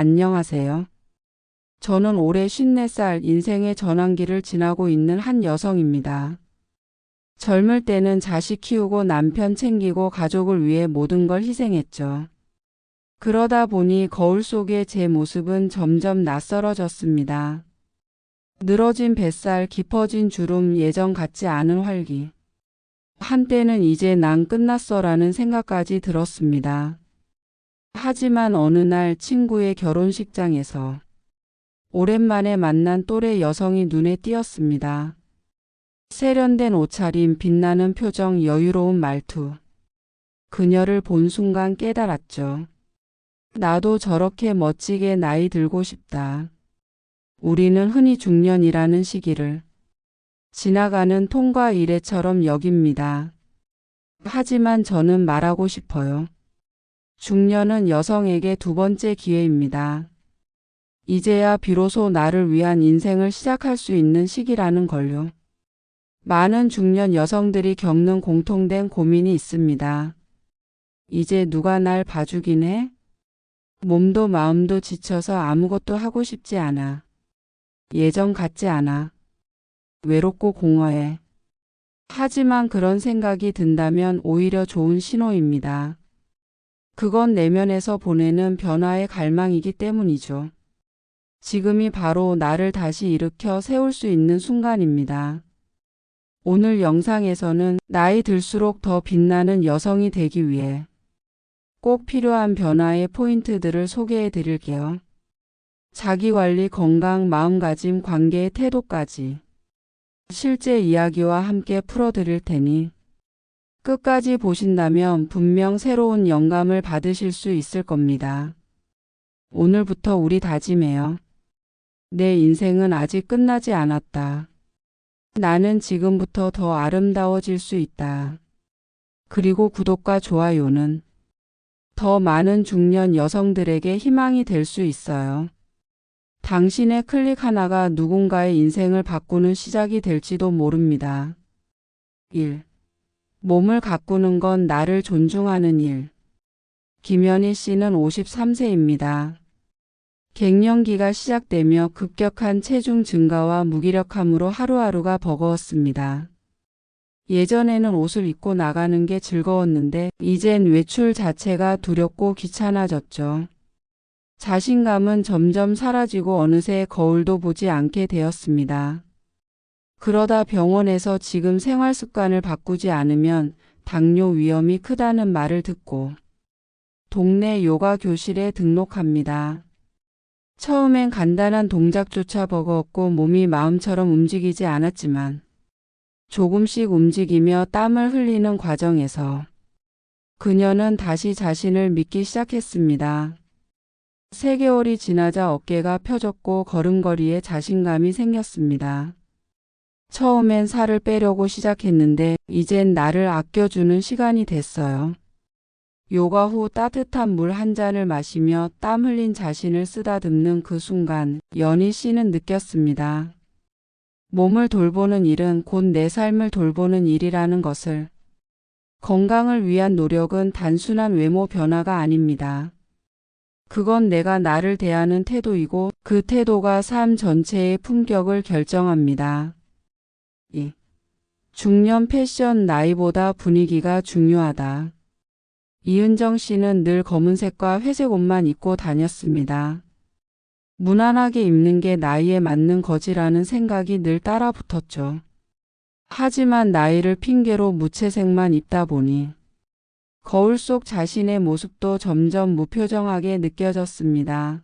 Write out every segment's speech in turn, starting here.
안녕하세요. 저는 올해 54살 인생의 전환기를 지나고 있는 한 여성입니다. 젊을 때는 자식 키우고 남편 챙기고 가족을 위해 모든 걸 희생했죠. 그러다 보니 거울 속의 제 모습은 점점 낯설어졌습니다. 늘어진 뱃살, 깊어진 주름, 예전 같지 않은 활기. 한때는 이제 난 끝났어라는 생각까지 들었습니다. 하지만 어느 날 친구의 결혼식장에서 오랜만에 만난 또래 여성이 눈에 띄었습니다. 세련된 옷차림, 빛나는 표정, 여유로운 말투. 그녀를 본 순간 깨달았죠. 나도 저렇게 멋지게 나이 들고 싶다. 우리는 흔히 중년이라는 시기를 지나가는 통과 이래처럼 여깁니다. 하지만 저는 말하고 싶어요. 중년은 여성에게 두 번째 기회입니다. 이제야 비로소 나를 위한 인생을 시작할 수 있는 시기라는 걸요. 많은 중년 여성들이 겪는 공통된 고민이 있습니다. 이제 누가 날 봐주긴 해? 몸도 마음도 지쳐서 아무것도 하고 싶지 않아. 예전 같지 않아. 외롭고 공허해. 하지만 그런 생각이 든다면 오히려 좋은 신호입니다. 그건 내면에서 보내는 변화의 갈망이기 때문이죠. 지금이 바로 나를 다시 일으켜 세울 수 있는 순간입니다. 오늘 영상에서는 나이 들수록 더 빛나는 여성이 되기 위해 꼭 필요한 변화의 포인트들을 소개해 드릴게요. 자기관리, 건강, 마음가짐, 관계의 태도까지 실제 이야기와 함께 풀어드릴 테니 끝까지 보신다면 분명 새로운 영감을 받으실 수 있을 겁니다. 오늘부터 우리 다짐해요. 내 인생은 아직 끝나지 않았다. 나는 지금부터 더 아름다워질 수 있다. 그리고 구독과 좋아요는 더 많은 중년 여성들에게 희망이 될 수 있어요. 당신의 클릭 하나가 누군가의 인생을 바꾸는 시작이 될지도 모릅니다. 1. 몸을 가꾸는 건 나를 존중하는 일. 김연희 씨는 53세입니다. 갱년기가 시작되며 급격한 체중 증가와 무기력함으로 하루하루가 버거웠습니다. 예전에는 옷을 입고 나가는 게 즐거웠는데 이젠 외출 자체가 두렵고 귀찮아졌죠. 자신감은 점점 사라지고 어느새 거울도 보지 않게 되었습니다. 그러다 병원에서 지금 생활 습관을 바꾸지 않으면 당뇨 위험이 크다는 말을 듣고 동네 요가 교실에 등록합니다. 처음엔 간단한 동작조차 버거웠고 몸이 마음처럼 움직이지 않았지만 조금씩 움직이며 땀을 흘리는 과정에서 그녀는 다시 자신을 믿기 시작했습니다. 3개월이 지나자 어깨가 펴졌고 걸음걸이에 자신감이 생겼습니다. 처음엔 살을 빼려고 시작했는데 이젠 나를 아껴주는 시간이 됐어요. 요가 후 따뜻한 물 한 잔을 마시며 땀 흘린 자신을 쓰다듬는 그 순간 연희 씨는 느꼈습니다. 몸을 돌보는 일은 곧 내 삶을 돌보는 일이라는 것을. 건강을 위한 노력은 단순한 외모 변화가 아닙니다. 그건 내가 나를 대하는 태도이고 그 태도가 삶 전체의 품격을 결정합니다. 2. 중년 패션, 나이보다 분위기가 중요하다. 이은정 씨는 늘 검은색과 회색 옷만 입고 다녔습니다. 무난하게 입는 게 나이에 맞는 거지라는 생각이 늘 따라붙었죠. 하지만 나이를 핑계로 무채색만 입다 보니 거울 속 자신의 모습도 점점 무표정하게 느껴졌습니다.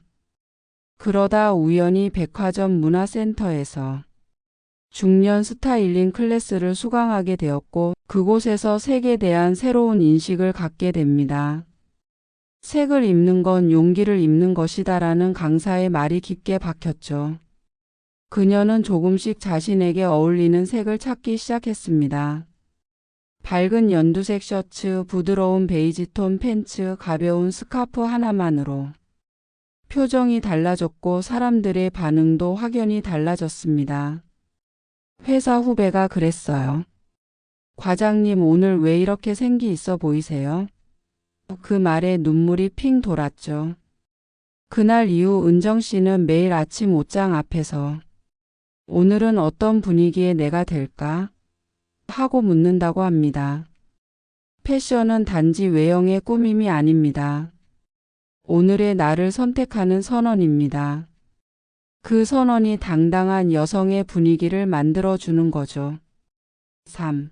그러다 우연히 백화점 문화센터에서 중년 스타일링 클래스를 수강하게 되었고 그곳에서 색에 대한 새로운 인식을 갖게 됩니다. 색을 입는 건 용기를 입는 것이다라는 강사의 말이 깊게 박혔죠. 그녀는 조금씩 자신에게 어울리는 색을 찾기 시작했습니다. 밝은 연두색 셔츠, 부드러운 베이지톤 팬츠, 가벼운 스카프 하나만으로 표정이 달라졌고 사람들의 반응도 확연히 달라졌습니다. 회사 후배가 그랬어요. 과장님, 오늘 왜 이렇게 생기 있어 보이세요? 그 말에 눈물이 핑 돌았죠. 그날 이후 은정 씨는 매일 아침 옷장 앞에서 오늘은 어떤 분위기의 내가 될까? 하고 묻는다고 합니다. 패션은 단지 외형의 꾸밈이 아닙니다. 오늘의 나를 선택하는 선언입니다. 그 선언이 당당한 여성의 분위기를 만들어주는 거죠. 3.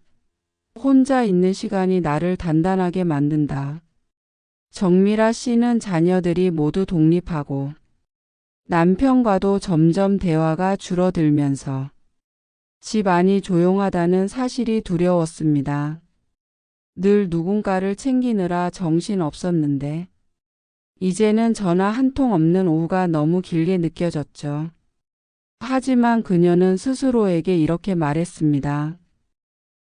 혼자 있는 시간이 나를 단단하게 만든다. 정미라 씨는 자녀들이 모두 독립하고 남편과도 점점 대화가 줄어들면서 집 안이 조용하다는 사실이 두려웠습니다. 늘 누군가를 챙기느라 정신 없었는데 이제는 전화 한 통 없는 오후가 너무 길게 느껴졌죠. 하지만 그녀는 스스로에게 이렇게 말했습니다.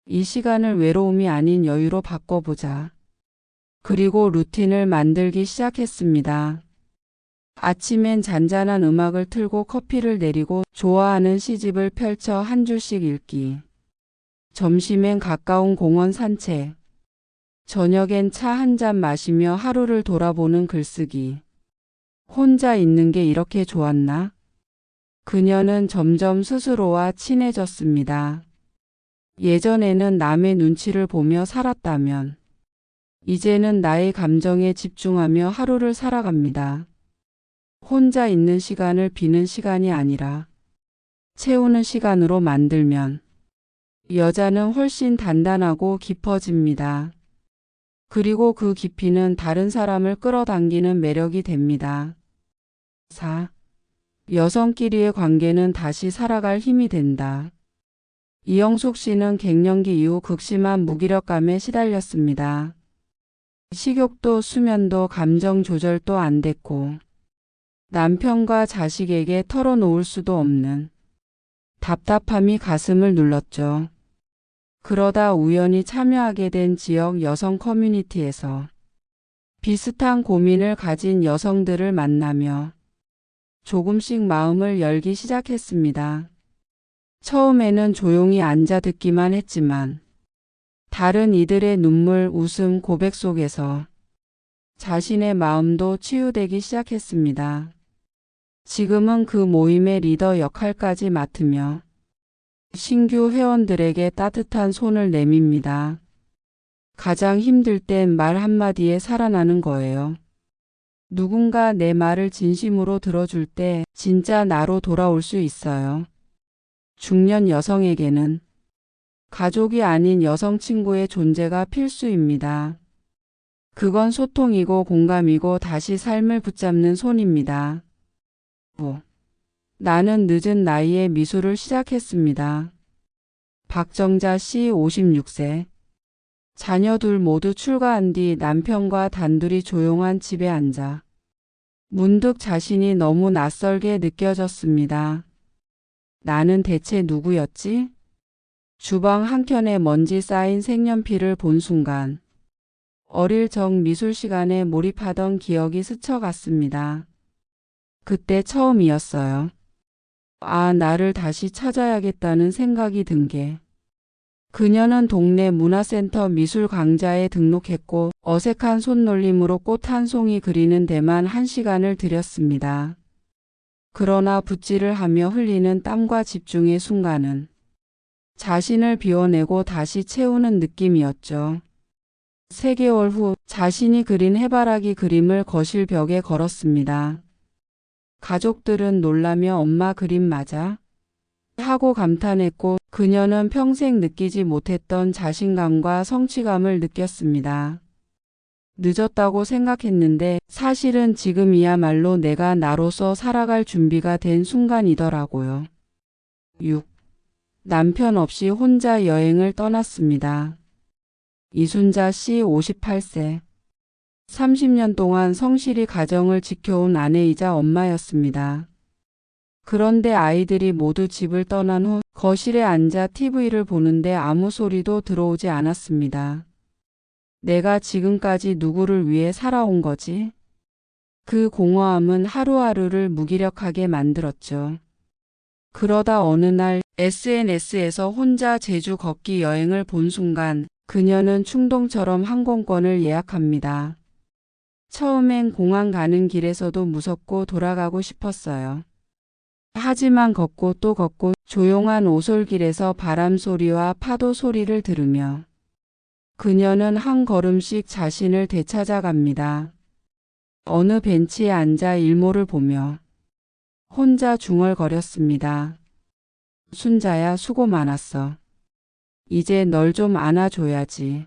이 시간을 외로움이 아닌 여유로 바꿔보자. 그리고 루틴을 만들기 시작했습니다. 아침엔 잔잔한 음악을 틀고 커피를 내리고 좋아하는 시집을 펼쳐 한 줄씩 읽기. 점심엔 가까운 공원 산책. 저녁엔 차 한 잔 마시며 하루를 돌아보는 글쓰기. 혼자 있는 게 이렇게 좋았나? 그녀는 점점 스스로와 친해졌습니다. 예전에는 남의 눈치를 보며 살았다면 이제는 나의 감정에 집중하며 하루를 살아갑니다. 혼자 있는 시간을 비는 시간이 아니라 채우는 시간으로 만들면 여자는 훨씬 단단하고 깊어집니다. 그리고 그 깊이는 다른 사람을 끌어당기는 매력이 됩니다. 4. 여성끼리의 관계는 다시 살아갈 힘이 된다. 이영숙 씨는 갱년기 이후 극심한 무기력감에 시달렸습니다. 식욕도 수면도 감정 조절도 안 됐고 남편과 자식에게 털어놓을 수도 없는 답답함이 가슴을 눌렀죠. 그러다 우연히 참여하게 된 지역 여성 커뮤니티에서 비슷한 고민을 가진 여성들을 만나며 조금씩 마음을 열기 시작했습니다. 처음에는 조용히 앉아 듣기만 했지만 다른 이들의 눈물, 웃음, 고백 속에서 자신의 마음도 치유되기 시작했습니다. 지금은 그 모임의 리더 역할까지 맡으며 신규 회원들에게 따뜻한 손을 내밉니다. 가장 힘들 땐 말 한마디에 살아나는 거예요. 누군가 내 말을 진심으로 들어줄 때 진짜 나로 돌아올 수 있어요. 중년 여성에게는 가족이 아닌 여성 친구의 존재가 필수입니다. 그건 소통이고 공감이고 다시 삶을 붙잡는 손입니다. 5. 나는 늦은 나이에 미술을 시작했습니다. 박정자 씨 56세. 자녀 둘 모두 출가한 뒤 남편과 단둘이 조용한 집에 앉아 문득 자신이 너무 낯설게 느껴졌습니다. 나는 대체 누구였지? 주방 한켠에 먼지 쌓인 색연필을 본 순간 어릴 적 미술 시간에 몰입하던 기억이 스쳐갔습니다. 그때 처음이었어요. 아, 나를 다시 찾아야겠다는 생각이 든 게. 그녀는 동네 문화센터 미술 강좌에 등록했고 어색한 손놀림으로 꽃 한 송이 그리는 데만 1시간을 들였습니다. 그러나 붓질을 하며 흘리는 땀과 집중의 순간은 자신을 비워내고 다시 채우는 느낌이었죠. 3개월 후 자신이 그린 해바라기 그림을 거실 벽에 걸었습니다. 가족들은 놀라며 엄마 그림 맞아? 하고 감탄했고 그녀는 평생 느끼지 못했던 자신감과 성취감을 느꼈습니다. 늦었다고 생각했는데 사실은 지금이야말로 내가 나로서 살아갈 준비가 된 순간이더라고요. 6. 남편 없이 혼자 여행을 떠났습니다. 이순자 씨 58세. 30년 동안 성실히 가정을 지켜온 아내이자 엄마였습니다. 그런데 아이들이 모두 집을 떠난 후 거실에 앉아 TV를 보는데 아무 소리도 들어오지 않았습니다. 내가 지금까지 누구를 위해 살아온 거지? 그 공허함은 하루하루를 무기력하게 만들었죠. 그러다 어느 날 SNS에서 혼자 제주 걷기 여행을 본 순간 그녀는 충동처럼 항공권을 예약합니다. 처음엔 공항 가는 길에서도 무섭고 돌아가고 싶었어요. 하지만 걷고 또 걷고 조용한 오솔길에서 바람 소리와 파도 소리를 들으며 그녀는 한 걸음씩 자신을 되찾아갑니다. 어느 벤치에 앉아 일몰을 보며 혼자 중얼거렸습니다. 순자야, 수고 많았어. 이제 널 좀 안아줘야지.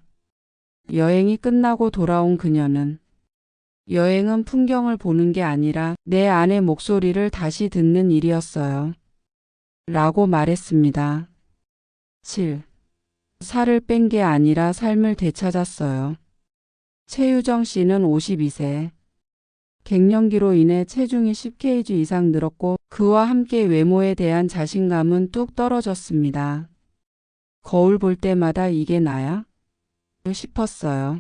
여행이 끝나고 돌아온 그녀는 여행은 풍경을 보는 게 아니라 내 안의 목소리를 다시 듣는 일이었어요. 라고 말했습니다. 7. 살을 뺀 게 아니라 삶을 되찾았어요. 최유정 씨는 52세. 갱년기로 인해 체중이 10kg 이상 늘었고 그와 함께 외모에 대한 자신감은 뚝 떨어졌습니다. 거울 볼 때마다 이게 나야? 싶었어요.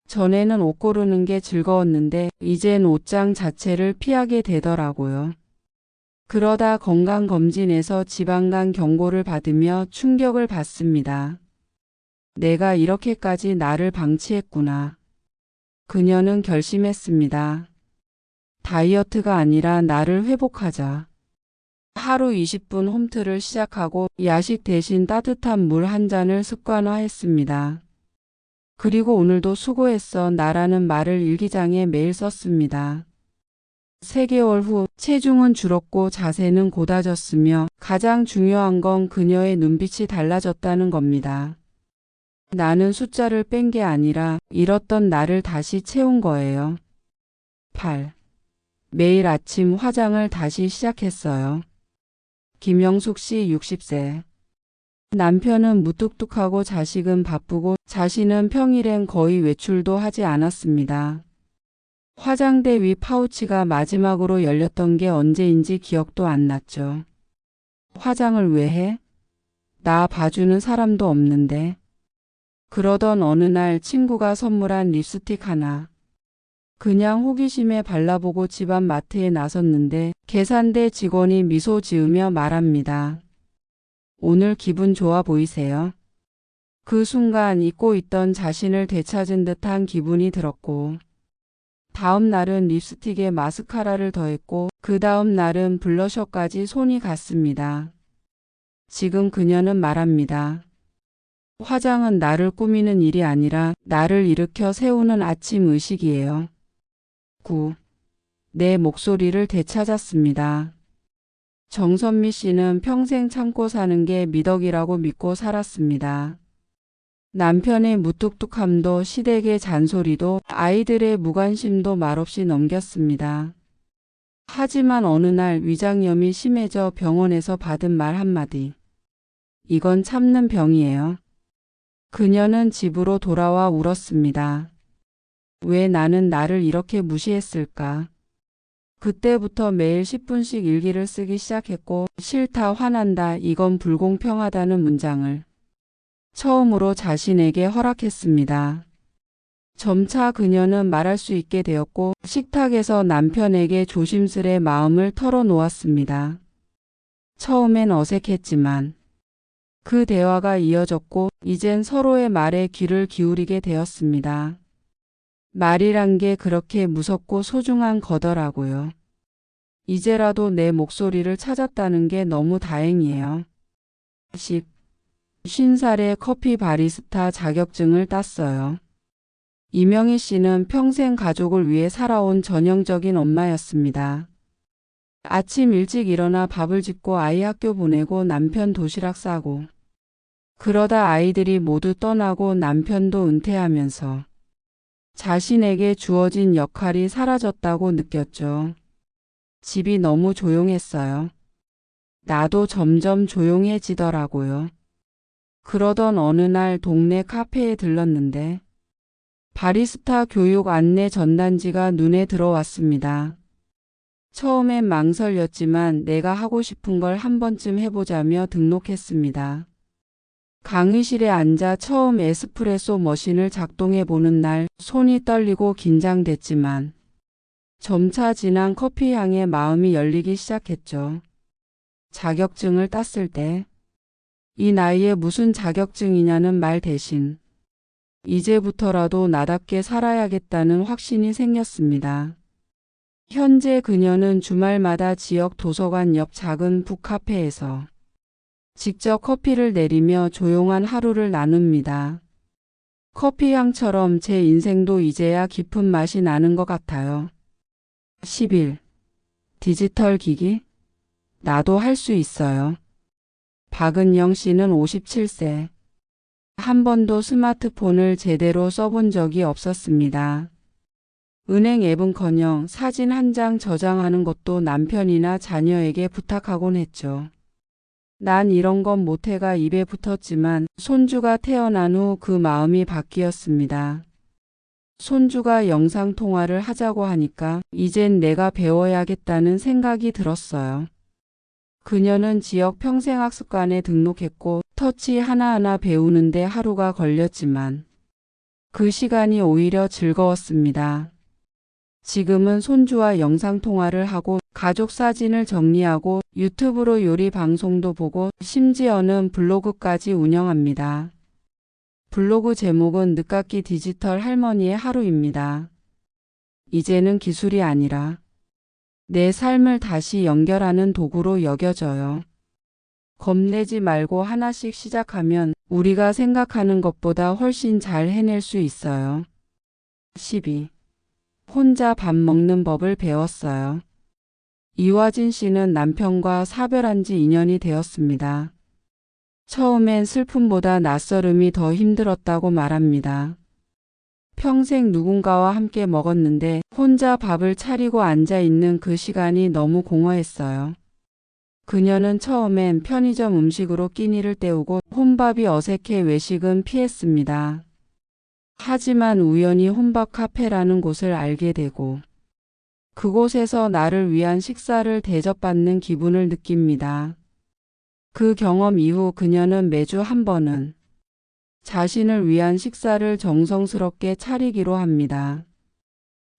전에는 옷 고르는 게 즐거웠는데 이젠 옷장 자체를 피하게 되더라고요. 그러다 건강검진에서 지방간 경고를 받으며 충격을 받습니다. 내가 이렇게까지 나를 방치했구나. 그녀는 결심했습니다. 다이어트가 아니라 나를 회복하자. 하루 20분 홈트를 시작하고 야식 대신 따뜻한 물 한 잔을 습관화했습니다. 그리고 오늘도 수고했어 나라는 말을 일기장에 매일 썼습니다. 3개월 후 체중은 줄었고 자세는 고다졌으며 가장 중요한 건 그녀의 눈빛이 달라졌다는 겁니다. 나는 숫자를 뺀 게 아니라 잃었던 나를 다시 채운 거예요. 8. 매일 아침 화장을 다시 시작했어요. 김영숙 씨 60세. 남편은 무뚝뚝하고 자식은 바쁘고 자신은 평일엔 거의 외출도 하지 않았습니다. 화장대 위 파우치가 마지막으로 열렸던 게 언제인지 기억도 안 났죠. 화장을 왜 해? 나 봐주는 사람도 없는데. 그러던 어느 날 친구가 선물한 립스틱 하나. 그냥 호기심에 발라보고 집안 마트에 나섰는데 계산대 직원이 미소 지으며 말합니다. 오늘 기분 좋아 보이세요? 그 순간 잊고 있던 자신을 되찾은 듯한 기분이 들었고 다음 날은 립스틱에 마스카라를 더했고 그 다음 날은 블러셔까지 손이 갔습니다. 지금 그녀는 말합니다. 화장은 나를 꾸미는 일이 아니라 나를 일으켜 세우는 아침 의식이에요. 9. 내 목소리를 되찾았습니다. 정선미 씨는 평생 참고 사는 게 미덕이라고 믿고 살았습니다. 남편의 무뚝뚝함도 시댁의 잔소리도 아이들의 무관심도 말없이 넘겼습니다. 하지만 어느 날 위장염이 심해져 병원에서 받은 말 한마디. 이건 참는 병이에요. 그녀는 집으로 돌아와 울었습니다. 왜 나는 나를 이렇게 무시했을까? 그때부터 매일 10분씩 일기를 쓰기 시작했고 싫다, 화난다, 이건 불공평하다는 문장을 처음으로 자신에게 허락했습니다. 점차 그녀는 말할 수 있게 되었고 식탁에서 남편에게 조심스레 마음을 털어놓았습니다. 처음엔 어색했지만 그 대화가 이어졌고 이젠 서로의 말에 귀를 기울이게 되었습니다. 말이란 게 그렇게 무섭고 소중한 거더라고요. 이제라도 내 목소리를 찾았다는 게 너무 다행이에요. 10. 50살에 커피 바리스타 자격증을 땄어요. 이명희 씨는 평생 가족을 위해 살아온 전형적인 엄마였습니다. 아침 일찍 일어나 밥을 짓고 아이 학교 보내고 남편 도시락 싸고 그러다 아이들이 모두 떠나고 남편도 은퇴하면서 자신에게 주어진 역할이 사라졌다고 느꼈죠. 집이 너무 조용했어요. 나도 점점 조용해지더라고요. 그러던 어느 날 동네 카페에 들렀는데 바리스타 교육 안내 전단지가 눈에 들어왔습니다. 처음엔 망설였지만 내가 하고 싶은 걸 한 번쯤 해보자며 등록했습니다. 강의실에 앉아 처음 에스프레소 머신을 작동해보는 날 손이 떨리고 긴장됐지만 점차 진한 커피 향에 마음이 열리기 시작했죠. 자격증을 땄을 때 이 나이에 무슨 자격증이냐는 말 대신 이제부터라도 나답게 살아야겠다는 확신이 생겼습니다. 현재 그녀는 주말마다 지역 도서관 옆 작은 북카페에서 직접 커피를 내리며 조용한 하루를 나눕니다. 커피 향처럼 제 인생도 이제야 깊은 맛이 나는 것 같아요. 10일. 디지털 기기? 나도 할 수 있어요. 박은영 씨는 57세. 한 번도 스마트폰을 제대로 써본 적이 없었습니다. 은행 앱은커녕 사진 한 장 저장하는 것도 남편이나 자녀에게 부탁하곤 했죠. 난 이런 건 못해가 입에 붙었지만 손주가 태어난 후 그 마음이 바뀌었습니다. 손주가 영상통화를 하자고 하니까 이젠 내가 배워야겠다는 생각이 들었어요. 그녀는 지역 평생학습관에 등록했고 터치 하나하나 배우는데 하루가 걸렸지만 그 시간이 오히려 즐거웠습니다. 지금은 손주와 영상통화를 하고 가족 사진을 정리하고 유튜브로 요리 방송도 보고 심지어는 블로그까지 운영합니다. 블로그 제목은 늦깎이 디지털 할머니의 하루입니다. 이제는 기술이 아니라 내 삶을 다시 연결하는 도구로 여겨져요. 겁내지 말고 하나씩 시작하면 우리가 생각하는 것보다 훨씬 잘 해낼 수 있어요. 12. 혼자 밥 먹는 법을 배웠어요. 이화진 씨는 남편과 사별한 지 2년이 되었습니다. 처음엔 슬픔보다 낯설음이 더 힘들었다고 말합니다. 평생 누군가와 함께 먹었는데 혼자 밥을 차리고 앉아 있는 그 시간이 너무 공허했어요. 그녀는 처음엔 편의점 음식으로 끼니를 때우고 혼밥이 어색해 외식은 피했습니다. 하지만 우연히 혼밥 카페라는 곳을 알게 되고 그곳에서 나를 위한 식사를 대접받는 기분을 느낍니다. 그 경험 이후 그녀는 매주 한 번은 자신을 위한 식사를 정성스럽게 차리기로 합니다.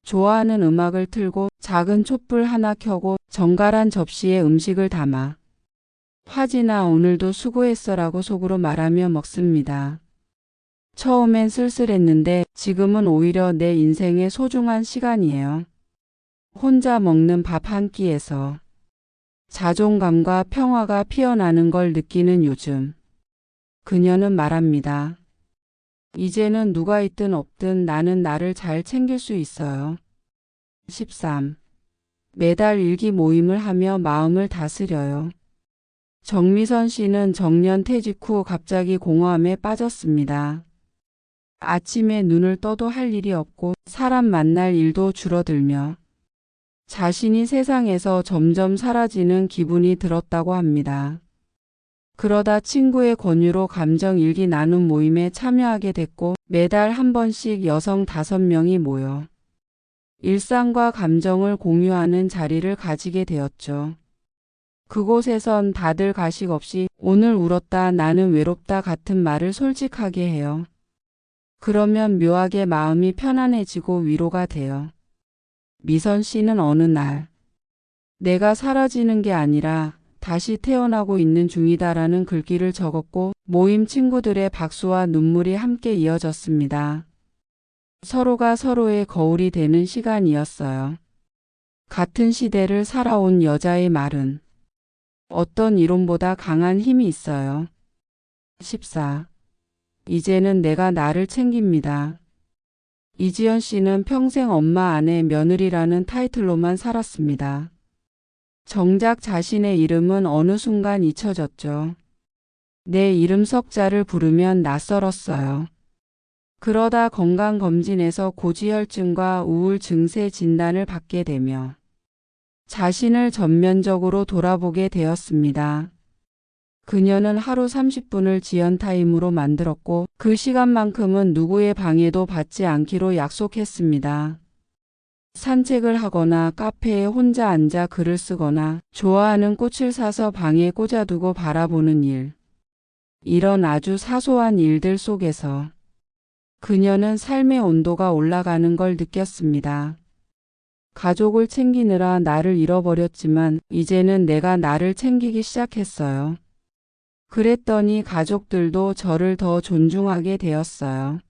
좋아하는 음악을 틀고 작은 촛불 하나 켜고 정갈한 접시에 음식을 담아 화진아 오늘도 수고했어라고 속으로 말하며 먹습니다. 처음엔 쓸쓸했는데 지금은 오히려 내 인생의 소중한 시간이에요. 혼자 먹는 밥 한 끼에서 자존감과 평화가 피어나는 걸 느끼는 요즘. 그녀는 말합니다. 이제는 누가 있든 없든 나는 나를 잘 챙길 수 있어요. 13. 매달 일기 모임을 하며 마음을 다스려요. 정미선 씨는 정년 퇴직 후 갑자기 공허함에 빠졌습니다. 아침에 눈을 떠도 할 일이 없고 사람 만날 일도 줄어들며 자신이 세상에서 점점 사라지는 기분이 들었다고 합니다. 그러다 친구의 권유로 감정일기 나눔 모임에 참여하게 됐고 매달 한 번씩 여성 5명이 모여 일상과 감정을 공유하는 자리를 가지게 되었죠. 그곳에선 다들 가식 없이 오늘 울었다 나는 외롭다 같은 말을 솔직하게 해요. 그러면 묘하게 마음이 편안해지고 위로가 돼요. 미선 씨는 어느 날 내가 사라지는 게 아니라 다시 태어나고 있는 중이다라는 글귀를 적었고 모임 친구들의 박수와 눈물이 함께 이어졌습니다. 서로가 서로의 거울이 되는 시간이었어요. 같은 시대를 살아온 여자의 말은 어떤 이론보다 강한 힘이 있어요. 14. 이제는 내가 나를 챙깁니다. 이지연 씨는 평생 엄마 아내 며느리라는 타이틀로만 살았습니다. 정작 자신의 이름은 어느 순간 잊혀졌죠. 내 이름 석자를 부르면 낯설었어요. 그러다 건강검진에서 고지혈증과 우울 증세 진단을 받게 되며 자신을 전면적으로 돌아보게 되었습니다. 그녀는 하루 30분을 지연타임으로 만들었고 그 시간만큼은 누구의 방해도 받지 않기로 약속했습니다. 산책을 하거나 카페에 혼자 앉아 글을 쓰거나 좋아하는 꽃을 사서 방에 꽂아두고 바라보는 일. 이런 아주 사소한 일들 속에서 그녀는 삶의 온도가 올라가는 걸 느꼈습니다. 가족을 챙기느라 나를 잃어버렸지만 이제는 내가 나를 챙기기 시작했어요. 그랬더니 가족들도 저를 더 존중하게 되었어요.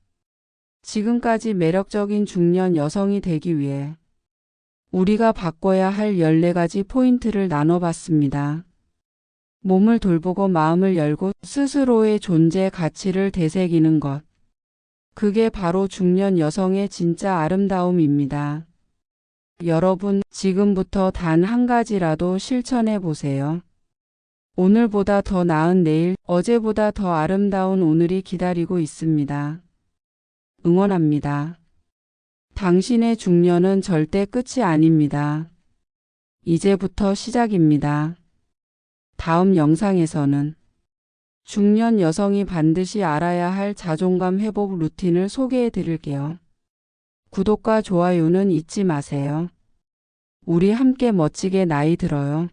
지금까지 매력적인 중년 여성이 되기 위해 우리가 바꿔야 할 14가지 포인트를 나눠봤습니다. 몸을 돌보고 마음을 열고 스스로의 존재 가치를 되새기는 것. 그게 바로 중년 여성의 진짜 아름다움입니다. 여러분, 지금부터 단 한 가지라도 실천해 보세요. 오늘보다 더 나은 내일, 어제보다 더 아름다운 오늘이 기다리고 있습니다. 응원합니다. 당신의 중년은 절대 끝이 아닙니다. 이제부터 시작입니다. 다음 영상에서는 중년 여성이 반드시 알아야 할 자존감 회복 루틴을 소개해 드릴게요. 구독과 좋아요는 잊지 마세요. 우리 함께 멋지게 나이 들어요.